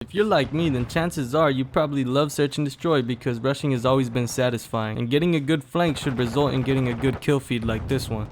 If you're like me, then chances are you probably love search and destroy because rushing has always been satisfying, and getting a good flank should result in getting a good kill feed like this one.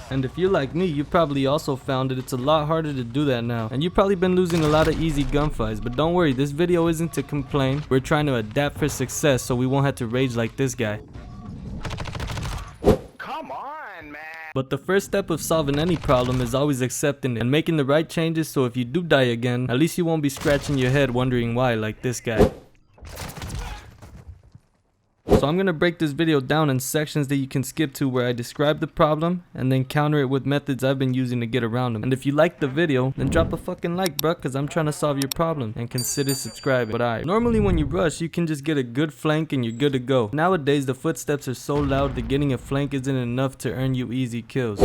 And if you're like me, you probably also found that it's a lot harder to do that now. And you've probably been losing a lot of easy gunfights, but don't worry, this video isn't to complain. We're trying to adapt for success so we won't have to rage like this guy. Come on, man. But the first step of solving any problem is always accepting it and making the right changes, so if you do die again, at least you won't be scratching your head wondering why like this guy. So I'm gonna break this video down in sections that you can skip to, where I describe the problem and then counter it with methods I've been using to get around them. And if you like the video, then drop a fucking like, bruh, cause I'm trying to solve your problem, and consider subscribing. But normally when you rush, you can just get a good flank and you're good to go. Nowadays the footsteps are so loud that getting a flank isn't enough to earn you easy kills.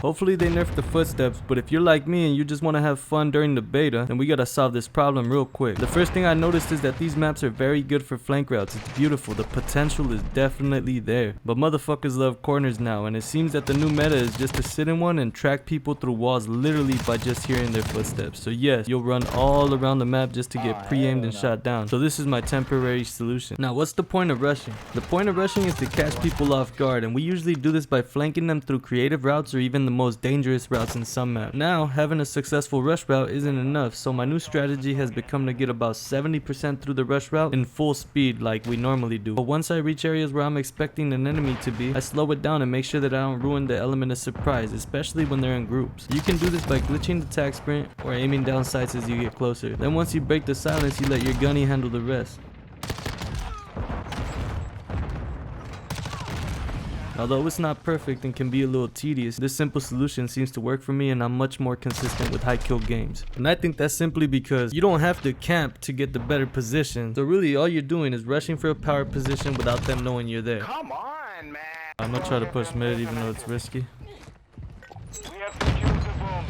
Hopefully they nerf the footsteps, but if you're like me and you just want to have fun during the beta, then we gotta solve this problem real quick. The first thing I noticed is that these maps are very good for flank routes. It's beautiful, the potential is definitely there. But motherfuckers love corners now, and it seems that the new meta is just to sit in one and track people through walls literally by just hearing their footsteps. So yes, you'll run all around the map just to get pre-aimed and shot down. So this is my temporary solution. Now what's the point of rushing? The point of rushing is to catch people off guard, and we usually do this by flanking them through creative routes or even the most dangerous routes in some maps. Now, having a successful rush route isn't enough, so my new strategy has become to get about 70% through the rush route in full speed like we normally do. But once I reach areas where I'm expecting an enemy to be, I slow it down and make sure that I don't ruin the element of surprise, especially when they're in groups. You can do this by glitching the attack sprint or aiming down sights as you get closer. Then once you break the silence, you let your gunny handle the rest. Although it's not perfect and can be a little tedious, this simple solution seems to work for me, and I'm much more consistent with high kill games. And I think that's simply because you don't have to camp to get the better position. So really all you're doing is rushing for a power position without them knowing you're there. Come on, man. I'm gonna try to push mid even though it's risky. We have secured the bomb.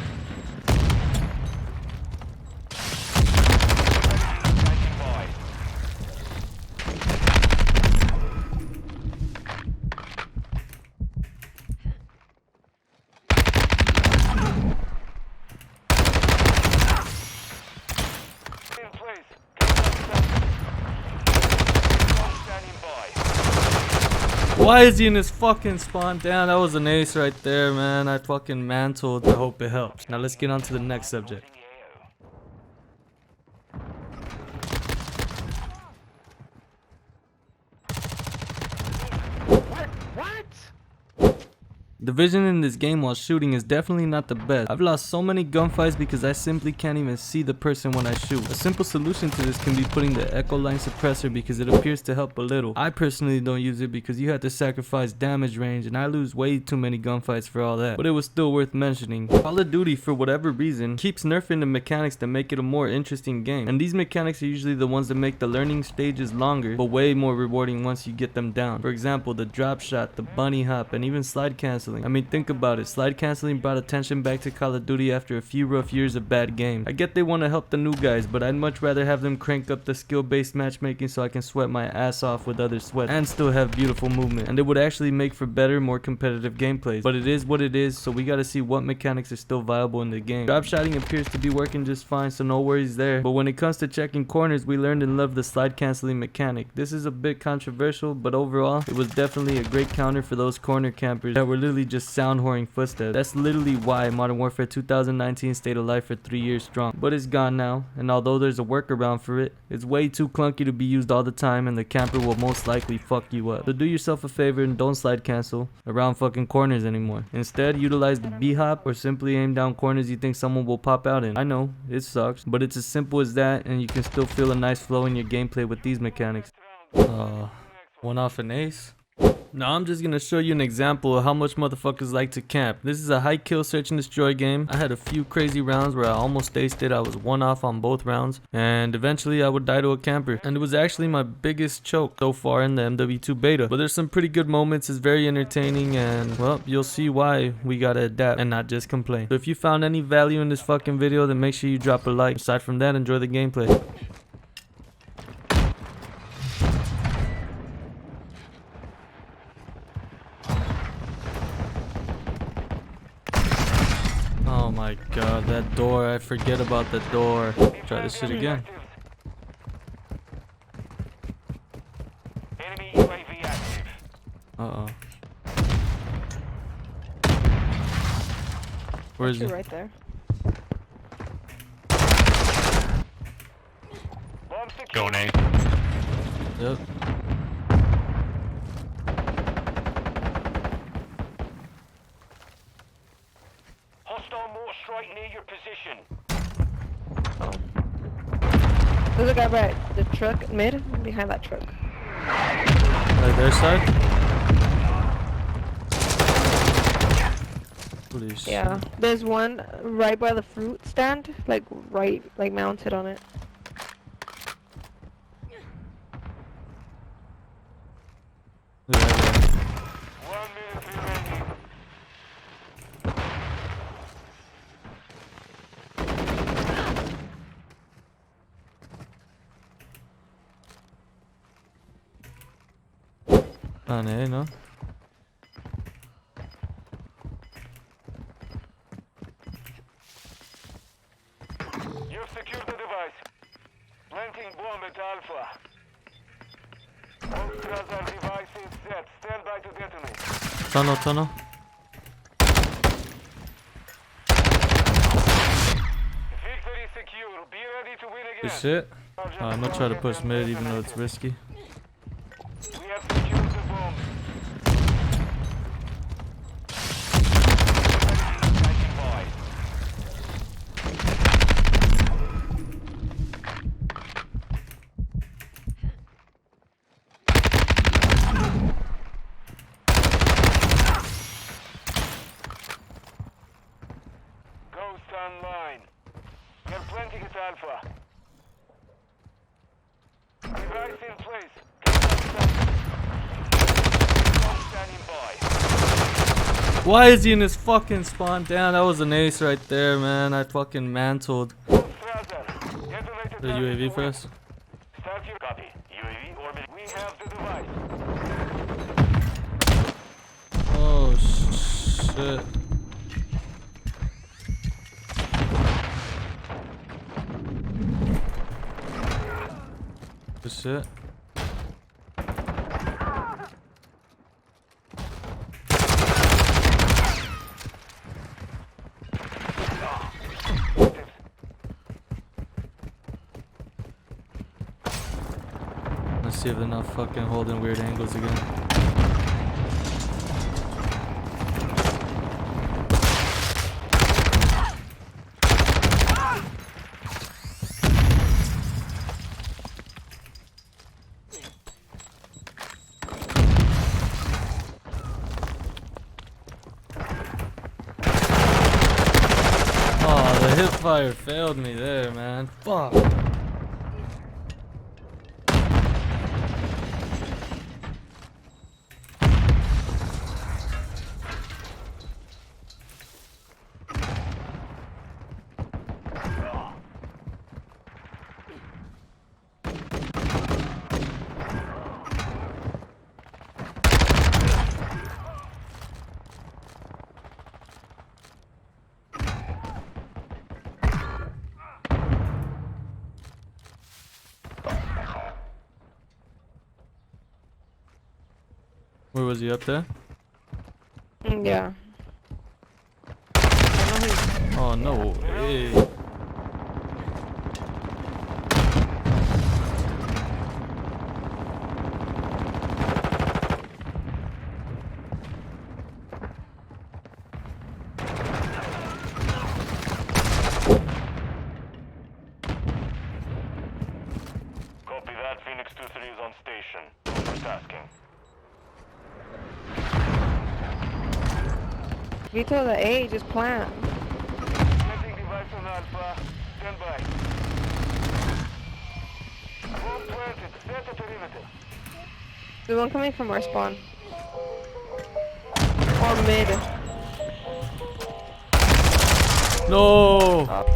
Why is he in his fucking spawn? Damn, that was an ace right there, man. I fucking mantled. I hope it helps. Now let's get on to the next subject. The vision in this game while shooting is definitely not the best. I've lost so many gunfights because I simply can't even see the person when I shoot. A simple solution to this can be putting the echo line suppressor because it appears to help a little. I personally don't use it because you have to sacrifice damage range, and I lose way too many gunfights for all that. But it was still worth mentioning. Call of Duty, for whatever reason, keeps nerfing the mechanics to make it a more interesting game. And these mechanics are usually the ones that make the learning stages longer, but way more rewarding once you get them down. For example, the drop shot, the bunny hop, and even slide canceling. I mean, think about it. Slide canceling brought attention back to Call of Duty after a few rough years of bad games. I get they want to help the new guys, but I'd much rather have them crank up the skill-based matchmaking so I can sweat my ass off with other sweat and still have beautiful movement. And it would actually make for better, more competitive gameplays. But it is what it is, so we gotta see what mechanics are still viable in the game. Drop shotting appears to be working just fine, so no worries there. But when it comes to checking corners, we learned and loved the slide canceling mechanic. This is a bit controversial, but overall, it was definitely a great counter for those corner campers that were literally just sound whoring footsteps. That's literally why Modern Warfare 2019 stayed alive for 3 years strong. But it's gone now, and although there's a workaround for it, it's way too clunky to be used all the time, and the camper will most likely fuck you up. So do yourself a favor and don't slide cancel around fucking corners anymore. Instead, utilize the B-hop or simply aim down corners you think someone will pop out in. I know, it sucks, but it's as simple as that, and you can still feel a nice flow in your gameplay with these mechanics. One off an ace? Now I'm just gonna show you an example of how much motherfuckers like to camp. This is a high kill search and destroy game. I had a few crazy rounds where I almost aced it. I was one off on both rounds, and eventually I would die to a camper. And it was actually my biggest choke so far in the MWII beta. But there's some pretty good moments. It's very entertaining, and well, you'll see why we gotta adapt and not just complain. So if you found any value in this fucking video, then make sure you drop a like. Aside from that, enjoy the gameplay. my god, that door. I forget about the door. Try this shit again. Enemy UAV active. Uh-oh. Where is he? You're right there. Bomb secure. Going A. Yep. Hostile mortar strike near your position. There's a guy by the truck, mid, behind that truck. Like their side? Holy shit. Yeah. There's one right by the fruit stand, like mounted on it. Yeah, yeah. 1 minute remaining. On A, no? You've secured the device. Planting bomb at Alpha. Ultra device is set. Stand by to detonate. Tunnel, tunnel. Victory secure. Be ready to win again. Good shit. I'm gonna try to push mid even though it's risky. We have secured the bomb. Standing by. Ghost online. We are planting at Alpha. Device in place. Countdown standing by. Why is he in his fucking spawn? Damn, that was an ace right there, man. I fucking mantled the UAV for us. Start your copy. UAV orbit. We have the device. Oh shit. Good shit. Let's see if they're not fucking holding weird angles again. Oh, the hip fire failed me there, man. Fuck. Where was he, up there? Yeah. Oh no way. Copy that. Phoenix 2-3 is on station. Overtasking. Vito, the A, just plant. Planting device on Alpha. Stand by. Bomb planted. Set the perimeter. There's one coming from our spawn. Or mid. No! Fuck.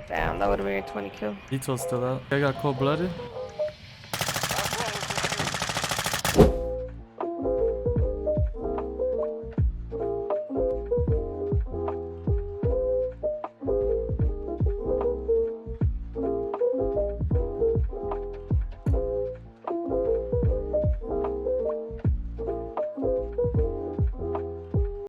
Damn, that would have been a 20 kill. Vito's still out. I got cold blooded.